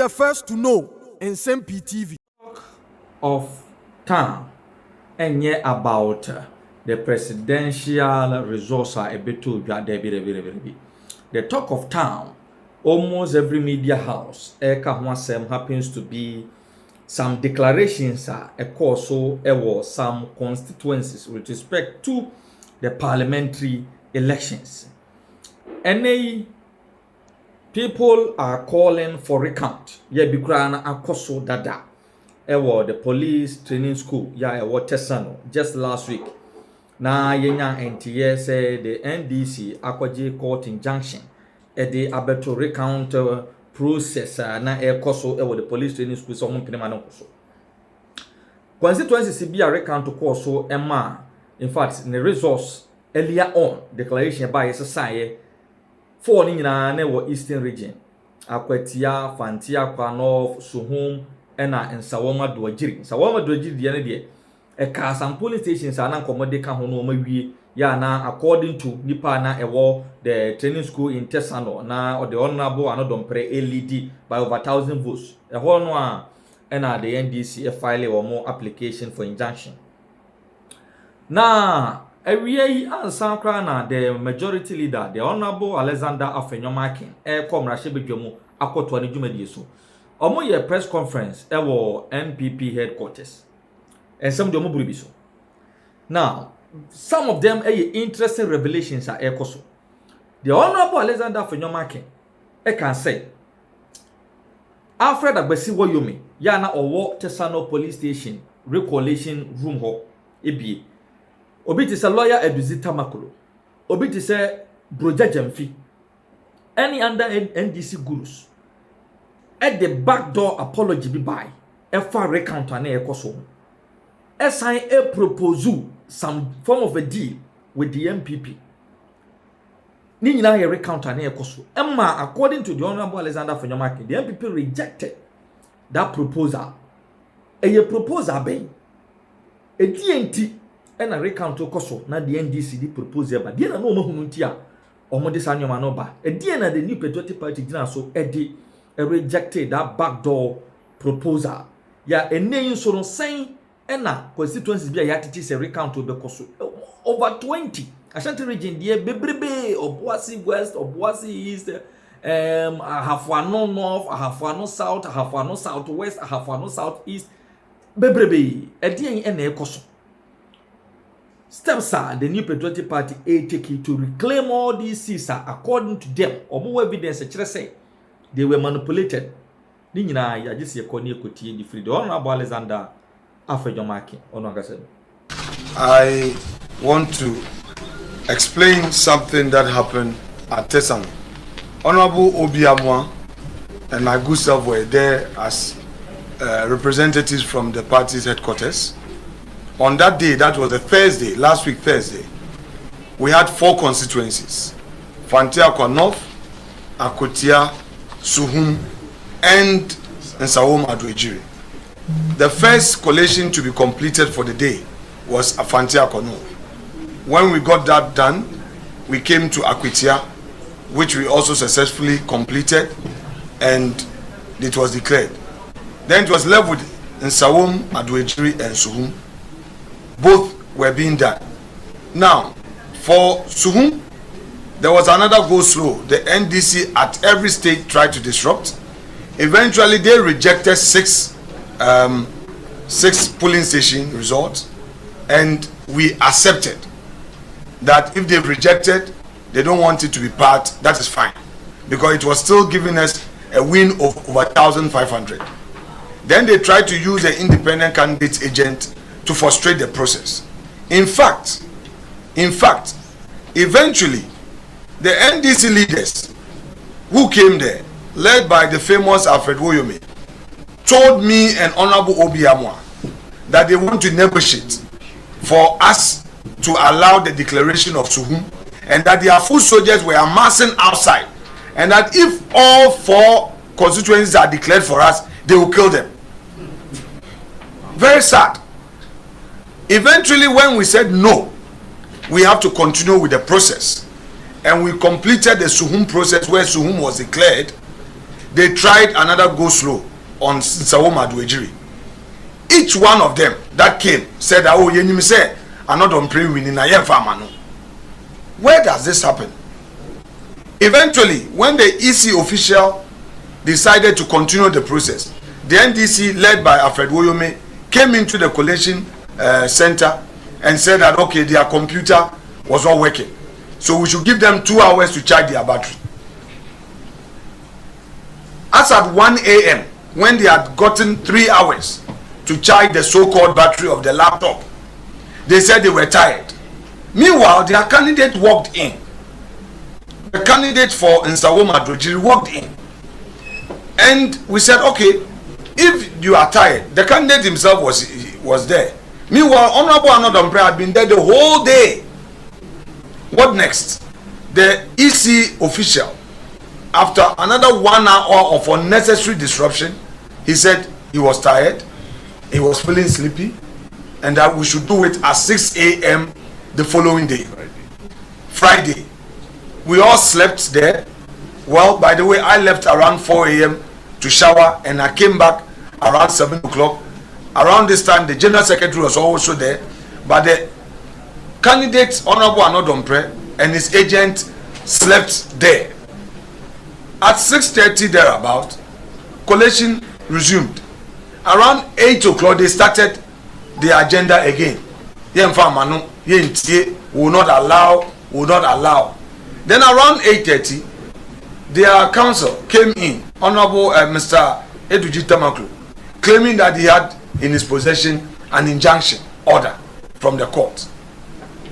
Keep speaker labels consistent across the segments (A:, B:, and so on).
A: the first to know Nsem-Pii TV.
B: Of town and yet about the presidential resource a bit too very. The talk of town, almost every media house, happens to be some declarations so some constituencies with respect to the parliamentary elections. Any people are calling for recount. Bikrana akoso dada. The police training school, Tesano, just last week. Na yenya NTA say the NDC akwaje court injunction the abeto recount process na koso the police training school so mo pinema no koso. Constituency be a recount course so emma in fact the resource earlier on declaration by SSI for ni nyina na wo eastern region akwatia fantia kwa north suhum ena nsawoma doagiri nsawoma doagiri de ne de ka some police stations ana nkomode ka ho no mawie ya na according to nipa na ewo the training school in Tesano na the honorable anodompre LED by over 1,000 votes ho no a ena the NDC file more application for injunction na awie ansan kra na the majority leader the honorable Alexander Afenyomakin komra shebedwamu akoto ne dwumadie so omo ye press conference ewo NPP headquarters and some of them so. Now, some of them are interesting revelations are ekoso. The Honorable Alexander Afenyomakin can say Alfred Agbesi Woyomi yana owo Tesano police station recollation room ho ebie. Obi ti say lawyer Eduzita Makolo. Obi ti say Broja Jemfi. Any under NDC gurus. At the back door apology be by efa recount na ekoso. Assign a proposal some form of a deal with the MPP. Ni nyina here recount na ekoso. Emma according to the Honorable Alexander Afenyomakin, the MPP rejected that proposal. A proposal ben a didnt and a recount koso na the NDC di propose ba. Dia na no mahunu ntia omo de sanyoma no ba. E dia na the new patriotic party gina so rejected that backdoor proposal. Ya eneyin so no sen na constituencies be ya titi se recount be koso over 20 Ashanti region die bebrebe Obuasi West, Obuasi East, Ahafwano North, Ahafwano South, Ahafwano Southwest, Ahafwano Southeast bebrebe edien na ekoso. Steps are the new patriotic party take to reclaim all these seats according to them. Omo evidence say they were manipulated. Ni nyina ya gisi ekoni ekotie di free. The Honorable Alexander Afenyomakin onwakase.
C: I want to explain something that happened at Tesano. Honorable Obiamwa and my good self were there as representatives from the party's headquarters. On that day, that was a Thursday, last week Thursday, we had 4 constituencies: Fantiakwa North, Akotia, Suhum, and Nsawoma Adwejiri. The first collation to be completed for the day was Fantiakwa North. When we got that done, we came to Akotia, which we also successfully completed, and it was declared. Then it was left with Nsawoma Adwejiri and Suhum. Both were being done. Now, for Suhum, there was another go slow. The NDC at every stage tried to disrupt. Eventually, they rejected 6 polling station results, and we accepted that if they've rejected, they don't want it to be part, that is fine, because it was still giving us a win of over 1,500. Then they tried to use the independent candidate agent to frustrate the process. In fact, eventually, the NDC leaders who came there, led by the famous Alfred Woyomi, told me and Honorable Obiamwa that they want to negotiate for us to allow the declaration of Suhum, and that their foot soldiers were amassing outside, and that if all 4 constituencies are declared for us, they will kill them. Very sad. Eventually, when we said no, we have to continue with the process, and we completed the Suhum process where Suhum was declared, they tried another go slow on Nsawoma Adwejiri. Each one of them that came said, oh, you say, another Nsem-Pii winning a year farmer. Where does this happen? Eventually, when the EC official decided to continue the process, the NDC, led by Alfred Woyome, came into the collation center and said that, okay, their computer was not working, so we should give them 2 hours to charge their battery. As at 1 a.m., when they had gotten 3 hours to charge the so-called battery of the laptop, they said they were tired. Meanwhile, their candidate walked in. The candidate for Nsawoma Adwejiri walked in. And we said, okay, if you are tired, the candidate himself was there. Meanwhile, Honorable Nsem-Pii had been there the whole day. What next? The EC official, after another 1 hour of unnecessary disruption, he said he was tired, he was feeling sleepy, and that we should do it at 6 a.m. the following day. Friday. We all slept there. Well, by the way, I left around 4 a.m. to shower, and I came back around 7 o'clock. Around this time, the General Secretary was also there, but the candidate, Honorable Nsem-Pii, and his agent slept there. At 6:30 thereabout, collation resumed. Around 8 o'clock, they started the agenda again. Will not allow. Then around 8:30, their counsel came in, Honorable Mr. Eduji Tamaklu, claiming that he had in his possession an injunction order from the court,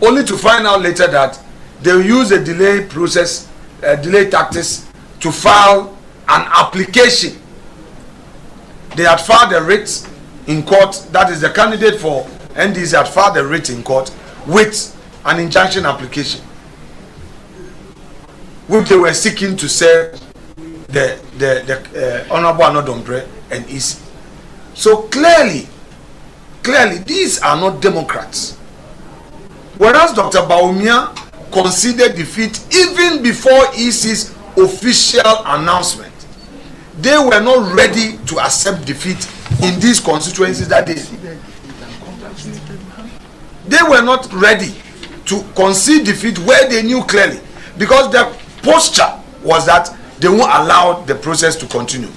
C: only to find out later that they will use a delay tactics to file an application. They had filed a writ in court, that is the candidate for NDC had filed a writ in court with an injunction application, which they were seeking to serve the Honorable Nsem-Pii and EC. So clearly, these are not Democrats. Whereas Dr. Bawumia conceded defeat even before EC's official announcement, they were not ready to accept defeat in these constituencies that day. They were not ready to concede defeat where they knew clearly, because the posture was that they won't allow the process to continue.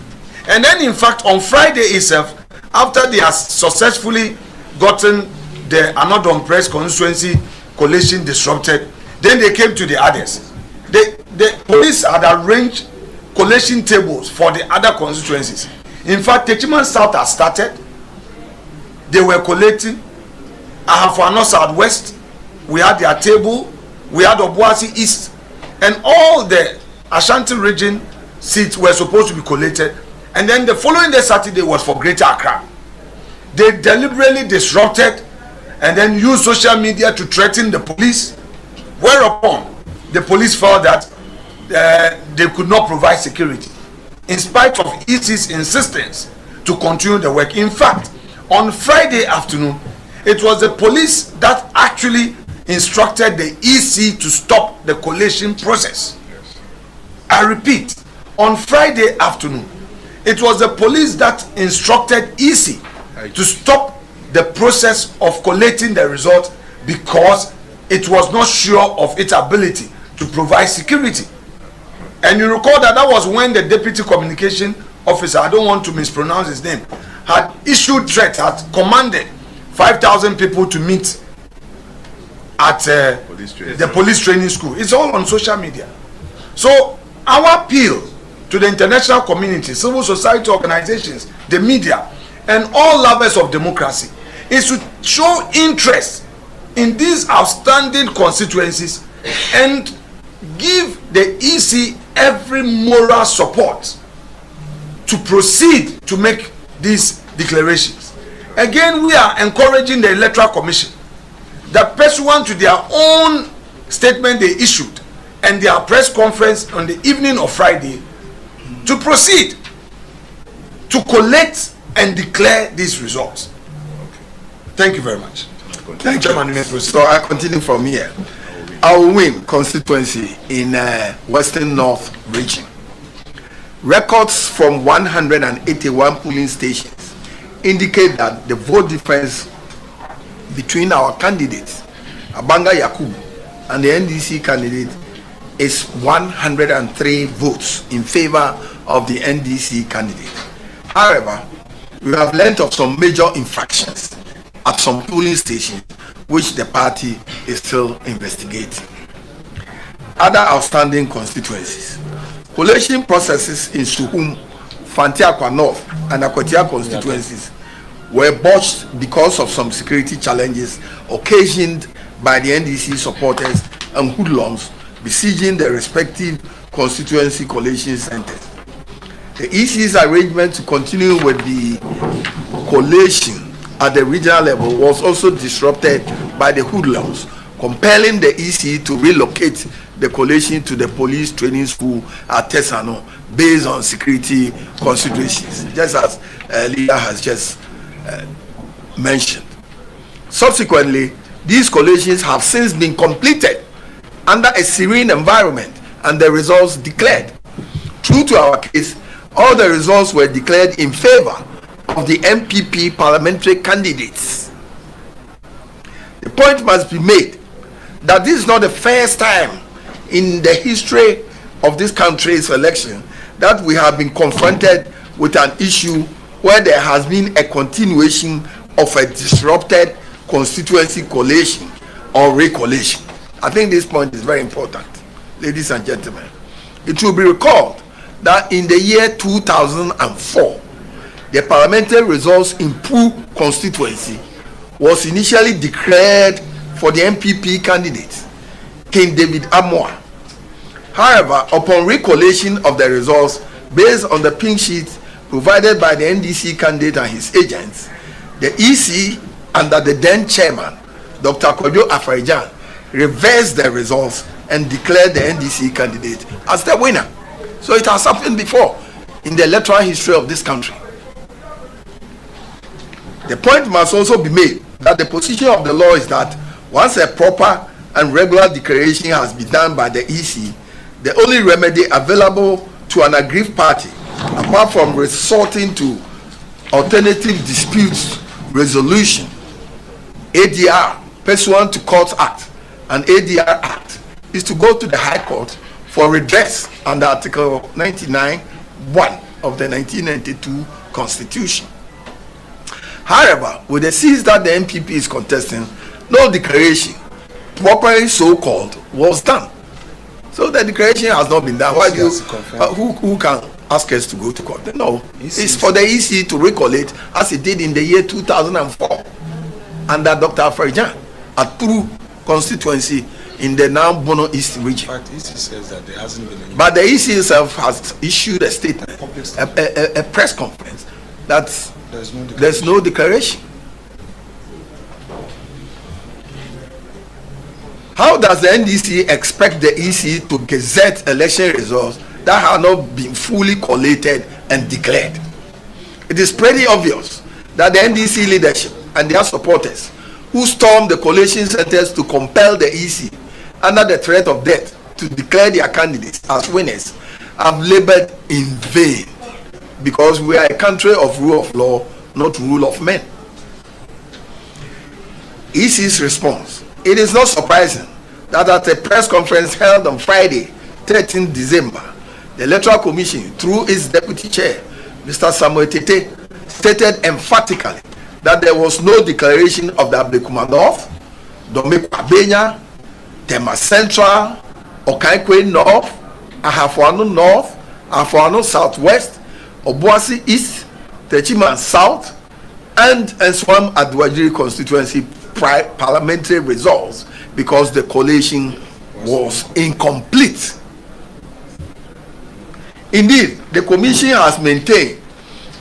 C: And then, in fact, on Friday itself, after they had successfully gotten the Nsem-Pii constituency collation disrupted, then they came to the others. The police had arranged collation tables for the other constituencies. In fact, Techiman South has started. They were collating. Ahafano Southwest, we had their table. We had Obuasi East, and all the Ashanti region seats were supposed to be collated. And then the following day, Saturday, was for Greater Accra. They deliberately disrupted and then used social media to threaten the police, whereupon the police felt that they could not provide security, in spite of EC's insistence to continue the work. In fact, on Friday afternoon, it was the police that actually instructed the EC to stop the collation process. I repeat, on Friday afternoon, it was the police that instructed EC to stop the process of collating the result because it was not sure of its ability to provide security. And you recall that was when the deputy communication officer, I don't want to mispronounce his name, had issued threat, had commanded 5,000 people to meet at the police training school. It's all on social media. So our appeal to the international community, civil society organizations, the media, and all lovers of democracy is to show interest in these outstanding constituencies and give the EC every moral support to proceed to make these declarations. Again, we are encouraging the Electoral Commission that, pursuant to their own statement they issued and their press conference on the evening of Friday, to proceed to collect and declare these results. Thank you very much.
D: Thank you. So I continue from here. Our win constituency in Western North region. Records from 181 polling stations indicate that the vote difference between our candidates, Abanga Yakubu, and the NDC candidate is 103 votes in favor of the NDC candidate. However, we have learnt of some major infractions at some polling stations which the party is still investigating. Other outstanding constituencies. Collation processes in Suhum, Fantiakwa North, and Akwatia constituencies were botched because of some security challenges occasioned by the NDC supporters and hoodlums besieging the respective constituency collation centers. The EC's arrangement to continue with the collation at the regional level was also disrupted by the hoodlums, compelling the EC to relocate the collation to the police training school at Tesano based on security considerations, just as Leader has just mentioned. Subsequently, these collations have since been completed under a serene environment and the results declared. True to our case, all the results were declared in favor of the MPP parliamentary candidates. The point must be made that this is not the first time in the history of this country's election that we have been confronted with an issue where there has been a continuation of a disrupted constituency collation or recollation. I think this point is very important, ladies and gentlemen. It will be recalled that in the year 2004, the parliamentary results in Poo constituency was initially declared for the MPP candidate, King David Amoah. However, upon recollation of the results based on the pink sheet provided by the NDC candidate and his agents, the EC under the then chairman, Dr. Kojo Afarijan, reversed the results and declared the NDC candidate as the winner. So it has happened before in the electoral history of this country. The point must also be made that the position of the law is that once a proper and regular declaration has been done by the EC, the only remedy available to an aggrieved party, apart from resorting to alternative disputes resolution, ADR, pursuant to Courts Act and ADR Act, is to go to the High Court for redress under Article 99(1) of the 1992 Constitution. However, with the seats that the MPP is contesting, no declaration, properly so called, was done. So the declaration has not been done. Why do you, who can ask us to go to court? No, it's for the EC to recollate as it did in the year 2004 under Dr. Afarijan at Puru constituency in the now Bono East region.
C: But EC says that there hasn't been any.
D: But the EC itself has issued a statement, a press conference, that there's no declaration. How does the NDC expect the EC to gazette election results that have not been fully collated and declared? It is pretty obvious that the NDC leadership and their supporters who stormed the collation centers to compel the EC under the threat of death to declare their candidates as winners have labored in vain, because we are a country of rule of law, not rule of men. EC's response: it is not surprising that at a press conference held on Friday, 13 December, the Electoral Commission, through its deputy chair, Mr. Samuel Tete, stated emphatically that there was no declaration of the Ablekuma North, Domeko Abenya, Tema Central, Okaikwe North, Ahafuano North, Ahafuano Southwest, Obuasi East, Techiman South, and Nsem Adwajiri constituency parliamentary results, because the collation was incomplete. Indeed, the commission has maintained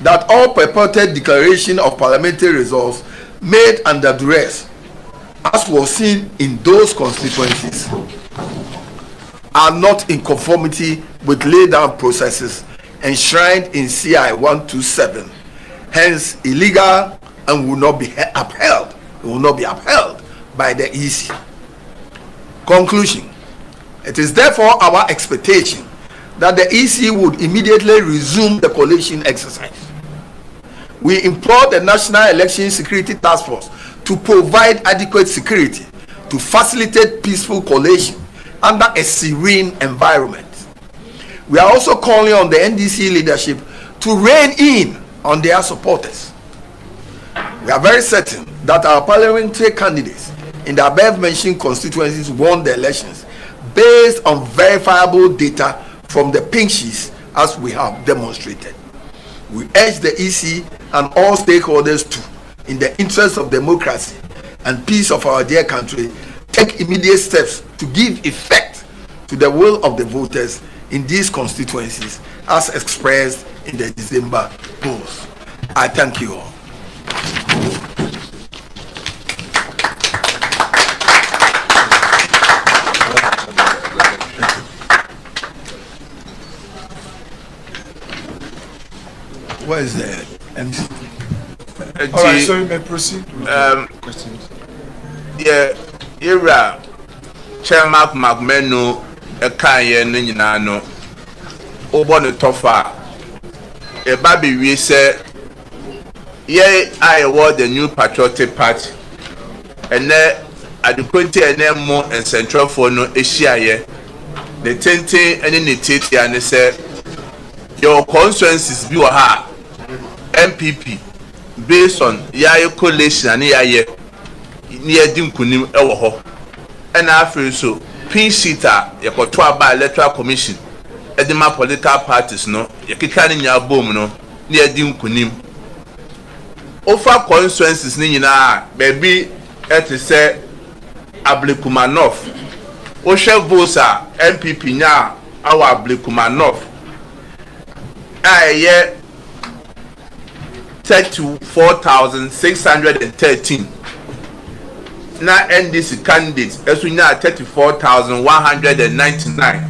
D: that all purported declaration of parliamentary results made under duress, as was seen in those constituencies, are not in conformity with laid down processes enshrined in CI 127, hence illegal and will not be upheld. It will not be upheld by the EC. Conclusion: it is therefore our expectation that the EC would immediately resume the collation exercise. We implore the National Election Security Task Force to provide adequate security to facilitate peaceful collation under a serene environment. We are also calling on the NDC leadership to rein in on their supporters. We are very certain that our parliamentary candidates in the above mentioned constituencies won the elections based on verifiable data from the pink sheets, as we have demonstrated. We urge the EC and all stakeholders to, in the interest of democracy and peace of our dear country, take immediate steps to give effect to the will of the voters in these constituencies as expressed in the December polls. I thank you all. Where is the MC?
C: All right, so you may proceed with questions.
E: Yeah, era Chairman Magmenu Ekanye Ninano Obon Tofa a baby we say yeah I award the new patriotic party and then at the 20 and then more and central for no Asia the 10 and in the titi and they say your constituencies be ha MPP based on yaye collation and yaye near dinkunim ewo ho and after so pin sheeter yakoto aba electoral commission edema political parties no yakika ni nya bom no near dinkunim ofa constituencies ni nyina baby et say Ablekumanov o hwe votes a MPP nya awa Ablekumanov aye 34,613 na NDC candidates esu nya 34,199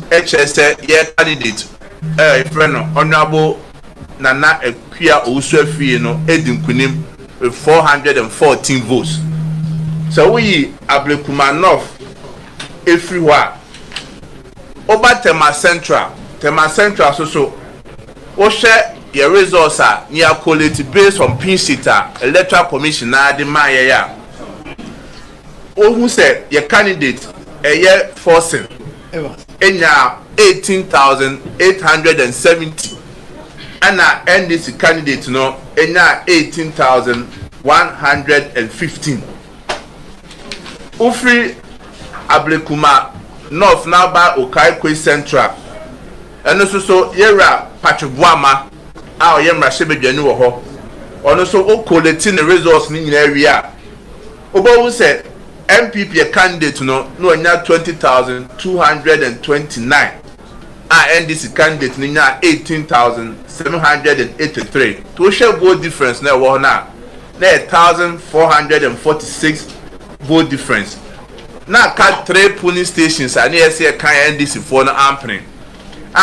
E: HSA ye candidate friend honorable Nana Ekwia Owusu no edinkunim 414 votes. So we Ablekumanov everywhere over Tema Central so o share your results are near quality based on pin sheeter electoral commission na the man ya o who said your candidate a year forcing in 18,870 and our NDC candidate no in 18,115 Ufri Ablekuma North Naba Okaikwe Central and also Yera Patribuama our Yemra Shebedjanu ho ono so o collecting the results in area obo said MPP candidate no nya 20,229 NDC candidate nya 18,783 to show vote difference na wo na 1,446 vote difference na ka 3 polling stations and say kan NDC for na amping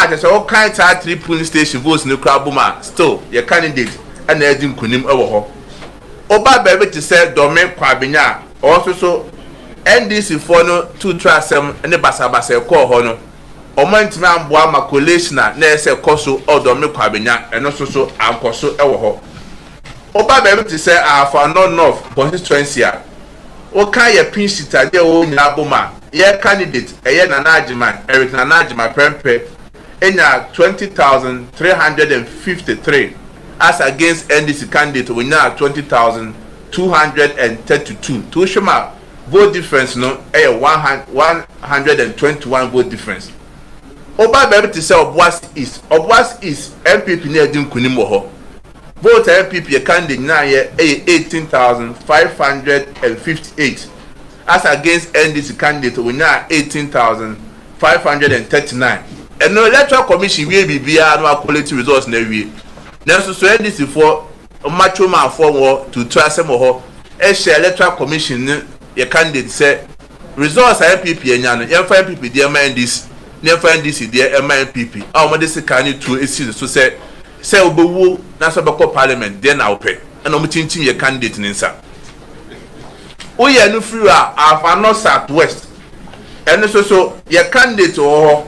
E: just all kinds of 3 polling station votes no crabuma still your candidate and edin kunim ewo ho oba bebe to say domain kwabenya also so NDC for no 2 trasem ne basabasa e call ho no omantima amboa ma collation na ese koso odomain kwabenya eno so ankoso ewo ho oba bebe to say for north constituency o kan ye pin sheet ade o nyina boma ye candidate eye Nana Eric Nana Prempe enya 20,353 as against NDC candidate we now 20,232 to shema vote difference no 121 vote difference oba be able to say Obwas East MPP na edin kunim ho vote MPP candidate na ye 18,558 as against NDC candidate we now 18,539 and no electoral commission will be via no quality results na wie nanso so NDC for macho man for to trust mo ho e share electoral commission ye candidate say results MPP enya no ye fa MPP dey NDC ne fa NDC dey MPP a mo dey se kan to esi so say obewu na so be ko parliament dey na ope and o mtintin ye candidate nsa o ye no free a afa no south west and so ye candidate o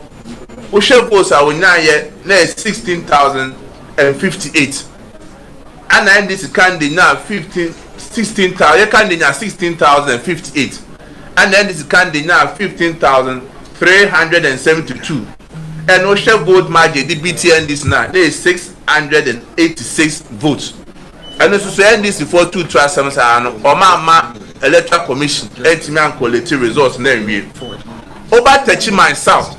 E: wohwɛ votes a wonyaayɛ na 16,058 ana NDC candidate na 16,000 yɛ candidate na 16,058 ana NDC candidate na 15,372 and wohwɛ vote margin the BTNDC na 686 votes and so NDC for 2 trasem saa no ɔma electoral commission entimi an collate results na nwie over Techiman South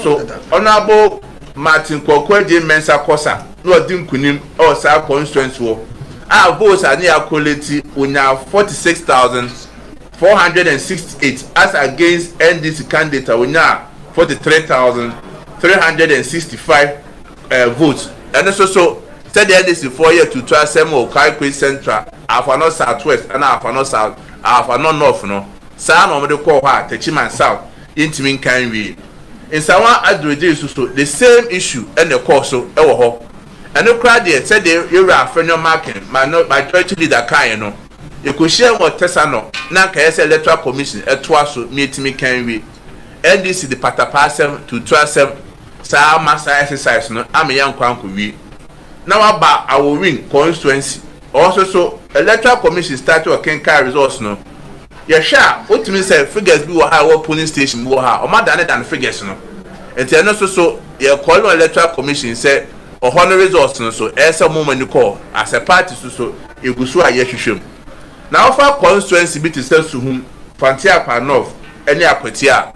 E: so honorable Martin Kokweje Mensa Kosa no odin kunim or sa constituency wo a votes are near collate unya 46,468 as against NDC candidate unya 43,365 votes and so said the NDC 4 year to try some or Kaikwe Central Afano Southwest and Afano South Afano North no sa no me call her Techiman South intimin kan we in Sawan Adroje so the same issue and the course so e wo ho and the crowd there said the area frenyo marking my church leader kan no e ko share what tesano na ka yes electoral commission etwa so metimi kan we NDC the patapasem to trasem sa massa exercise no am yan kwanko we now about our win constituency also so electoral commission start working carry results no yeah sure what mean say figures be what high polling station be what or more than figures no and then also so yeah call on electoral commission say or honor results no so as a moment you call as a party so you go so aye hwehwem now for constituency be to say to whom Fantia Panov any apatia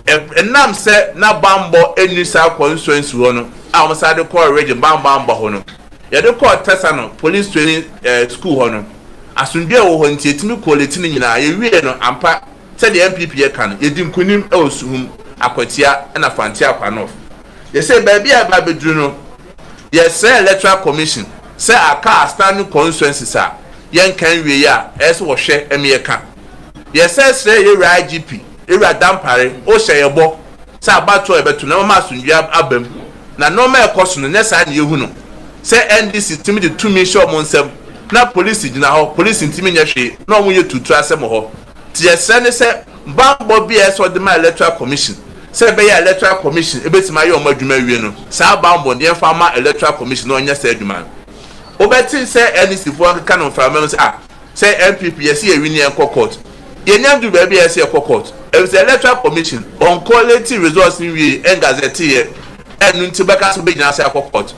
E: and nam say na bambo any sa constituency no a mo sa de call region bamba ho no ye de call tesano police training school ho no asundwe wo ho nti etimi collate ni nyina ye wie no ampa se de MPP ye kan ye di nkunim e osuhum akwatia na fanti akwanof ye say baby a ba bedru no ye say electoral commission say aka standing constituency sa ye kan wie ya ese wo hwe eme kan ye say ye IGP e dampare o hye ye bo say abato e betu na ma asundwe abam na normal cost no nesa na yehu no say NDC timi de 2 million mo nsem na police gina ho police ntimi nya hwe na omo ye tutu asem ho tie se ne se bambo bia so de ma electoral commission se be ya electoral commission ebetima ye omo adwuma wie no sa bambo de fa ma electoral commission no nya se adwuma obeti se NDC fo ka no fa me se se MPP ye se ye wini en court ye nya du ba bia ye se court e se electoral commission on quality results in we en gazette ye enu ntibaka so be gina se court